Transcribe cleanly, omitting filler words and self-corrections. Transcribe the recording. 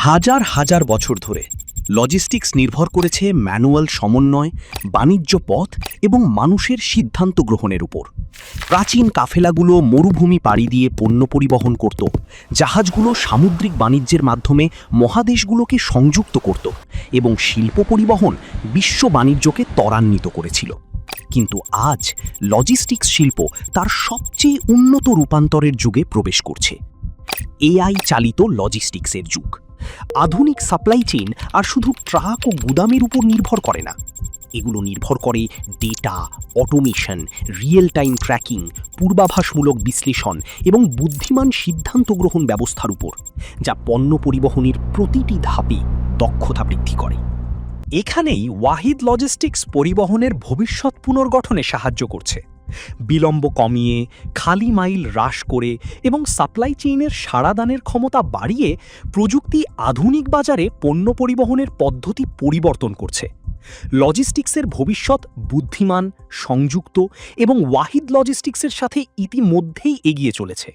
হাজার হাজার বছর ধরে লজিস্টিক্স নির্ভর করেছে ম্যানুয়াল সমন্বয়, বাণিজ্য পথ এবং মানুষের সিদ্ধান্ত গ্রহণের উপর। প্রাচীন কাফেলাগুলো মরুভূমি পাড়ি দিয়ে পণ্য পরিবহন করত, জাহাজগুলো সামুদ্রিক বাণিজ্যের মাধ্যমে মহাদেশগুলোকে সংযুক্ত করত এবং শিল্প পরিবহন বিশ্ব বাণিজ্যকে ত্বরান্বিত করেছিল। কিন্তু আজ লজিস্টিক্স শিল্প তার সবচেয়ে উন্নত রূপান্তরের যুগে প্রবেশ করছে। এআই চালিত লজিস্টিক্সের যুগ। আধুনিক সাপ্লাই চেইন আর শুধু ট্রাক ও গুদামের উপর নির্ভর করে না, এগুলো নির্ভর করে data, automation, real time tracking, পূর্বাভাসমূলক বিশ্লেষণ এবং বুদ্ধিমান সিদ্ধান্ত গ্রহণ ব্যবস্থার উপর, যা পণ্য পরিবহনের প্রতিটি ধাপে দক্ষতা বৃদ্ধি করে। এখানেই ওয়াহিদ লজিস্টিক্স পরিবহনের ভবিষ্যৎ পুনর্গঠনে সাহায্য করছে। বিলম্ব কমিয়ে, খালি মাইল হ্রাস করে এবং সাপ্লাই চেইনের সাড়াদানের ক্ষমতা বাড়িয়ে প্রযুক্তি আধুনিক বাজারে পণ্য পরিবহনের পদ্ধতি পরিবর্তন করছে। লজিস্টিক্সের ভবিষ্যৎ বুদ্ধিমান, সংযুক্ত এবং ওয়াহিদ লজিস্টিক্সের সাথে ইতিমধ্যেই এগিয়ে চলেছে।